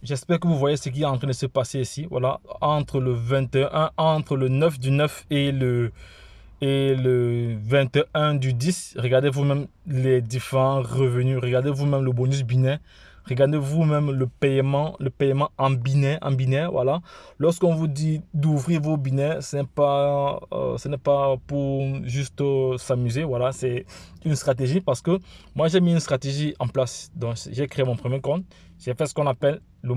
J'espère que vous voyez ce qui est en train de se passer ici. Voilà, entre le 21, entre le 9 du 9 et le 21 du 10. Regardez vous-même les différents revenus. Regardez vous-même le bonus binaire. Regardez vous-même le paiement en binaire, voilà. Lorsqu'on vous dit d'ouvrir vos binaires, ce n'est pas pour juste s'amuser, voilà. C'est une stratégie parce que moi, j'ai mis une stratégie en place. Donc, j'ai créé mon premier compte. J'ai fait ce qu'on appelle la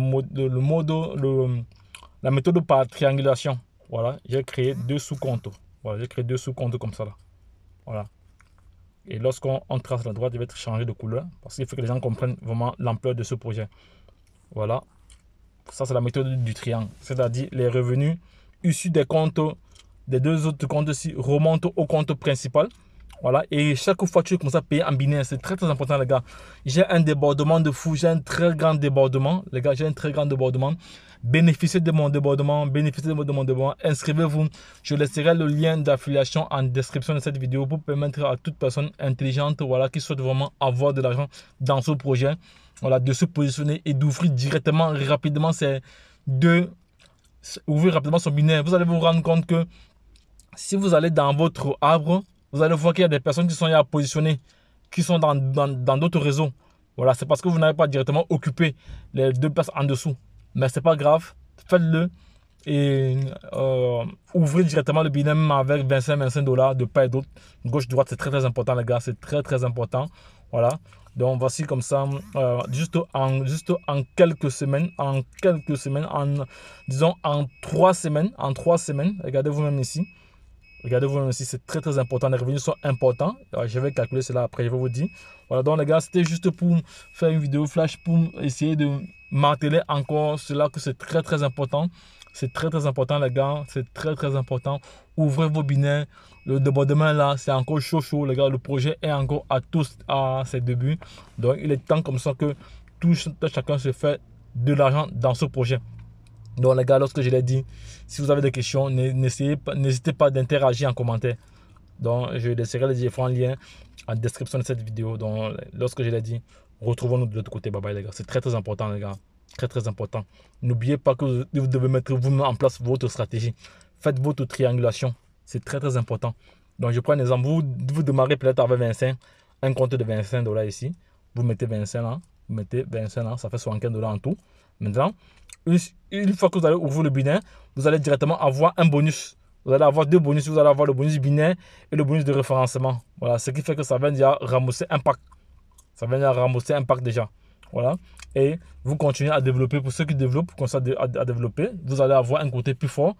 méthode par triangulation. Voilà, j'ai créé deux sous-comptes. Voilà, j'ai créé deux sous-comptes comme ça là. Voilà. Et lorsqu'on trace la droite, il va être changé de couleur parce qu'il faut que les gens comprennent vraiment l'ampleur de ce projet. Voilà. Ça, c'est la méthode du triangle. C'est-à-dire les revenus issus des comptes, des deux autres comptes-ci remontent au compte principal. Voilà. Et chaque fois que tu commences à payer en binaire, c'est très très important, les gars. J'ai un débordement de fou. J'ai un très grand débordement. Les gars, j'ai un très grand débordement. Bénéficiez de mon débordement. Bénéficiez de mon débordement. Inscrivez-vous. Je laisserai le lien d'affiliation en description de cette vidéo pour permettre à toute personne intelligente, voilà, qui souhaite vraiment avoir de l'argent dans ce projet, voilà, de se positionner et d'ouvrir directement, rapidement ouvrir rapidement son binaire. Vous allez vous rendre compte que si vous allez dans votre arbre, vous allez voir qu'il y a des personnes qui sont là positionnées, qui sont dans d'autres réseaux. Voilà, c'est parce que vous n'avez pas directement occupé les deux places en dessous. Mais c'est pas grave, faites-le et ouvrez directement le binaire avec 25 $ de part et d'autre. Gauche-droite, c'est très très important, les gars, c'est très très important. Voilà. Donc voici comme ça, juste en quelques semaines, disons en 3 semaines, regardez vous-même ici. Regardez vous-même ici, c'est très très important. Les revenus sont importants. Alors, je vais calculer cela après, je vais vous dire. Voilà, donc les gars, c'était juste pour faire une vidéo flash, pour essayer de marteler encore cela, que c'est très très important. C'est très très important, les gars. C'est très très important. Ouvrez vos binaires. Le débordement là, c'est encore chaud, les gars. Le projet est encore à ses débuts. Donc, il est temps comme ça que chacun se fait de l'argent dans ce projet. Donc les gars, lorsque je l'ai dit, si vous avez des questions, n'hésitez pas d'interagir en commentaire. Donc je laisserai les différents liens en description de cette vidéo. Donc lorsque je l'ai dit, retrouvons-nous de l'autre côté. Bye bye les gars. C'est très très important les gars. Très très important. N'oubliez pas que vous devez mettre vous-même en place votre stratégie. Faites votre triangulation. C'est très très important. Donc je prends un exemple. Vous démarrez peut-être avec 25. Un compte de 25 $ ici. Vous mettez 25 là. Vous mettez 25 là. Ça fait 75 $ en tout. Maintenant, une fois que vous allez ouvrir le binaire, vous allez directement avoir un bonus. Vous allez avoir deux bonus. Vous allez avoir le bonus binaire et le bonus de référencement. Voilà, ce qui fait que ça va déjà rembourser un pack. Ça va déjà rembourser un pack déjà. Voilà. Et vous continuez à développer. Pour ceux qui développent, comme ça à développer, vous allez avoir un côté plus fort.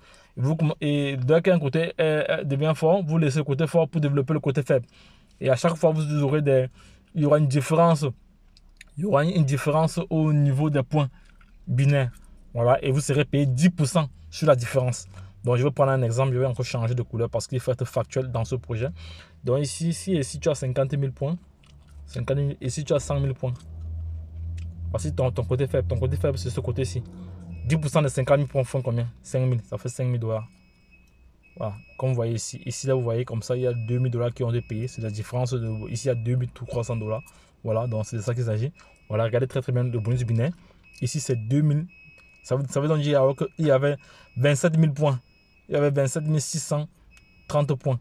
Et dès qu'un côté devient fort, vous laissez le côté fort pour développer le côté faible. Et à chaque fois, il y aura une différence. Il y aura une différence au niveau des points binaires. Voilà, et vous serez payé 10% sur la différence. Donc, je vais prendre un exemple. Je vais encore changer de couleur parce qu'il faut être factuel dans ce projet. Donc, ici tu as 50 000 points. 50 000, ici, tu as 100 000 points. Voici ton côté faible. Ton côté faible, c'est ce côté-ci. 10% de 50 000 points font combien? 5 000. Ça fait 5 000 $. Voilà, comme vous voyez ici. Ici, là, vous voyez comme ça, il y a 2 000 $ qui ont été payés. C'est la différence. Ici, il y a 2 300 $. Voilà, donc c'est de ça qu'il s'agit. Voilà, regardez très très bien le bonus binaire. Ici, c'est 2 000. Ça veut donc dire qu'il y avait 27 000 points. Il y avait 27 630 points.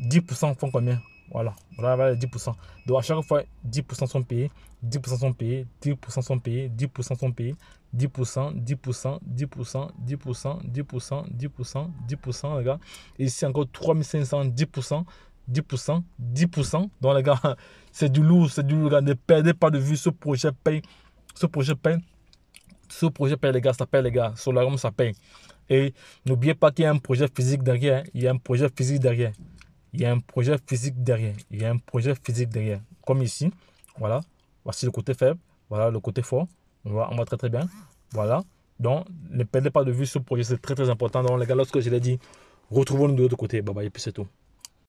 10% font combien? Voilà, voilà les 10%. Donc à chaque fois, 10% sont payés, 10% sont payés, 10% sont payés, 10% sont payés, 10%, 10%, 10%, 10%, 10%, 10%, 10%, les gars. Et ici encore 3500, 10%, 10%, 10%. Donc les gars, c'est du lourd, les gars. Ne perdez pas de vue, ce projet paye. Ce projet paye. Ce projet paye, les gars, ça paye, les gars. Solarium, ça paye. Et n'oubliez pas qu'il y a un projet physique derrière. Il y a un projet physique derrière. Il y a un projet physique derrière. Il y a un projet physique derrière. Comme ici. Voilà. Voici le côté faible. Voilà le côté fort. On voit très très bien. Voilà. Donc, ne perdez pas de vue ce projet. C'est très très important. Donc, les gars, lorsque je l'ai dit, retrouvons-nous de l'autre côté. Bye bye. Et puis c'est tout.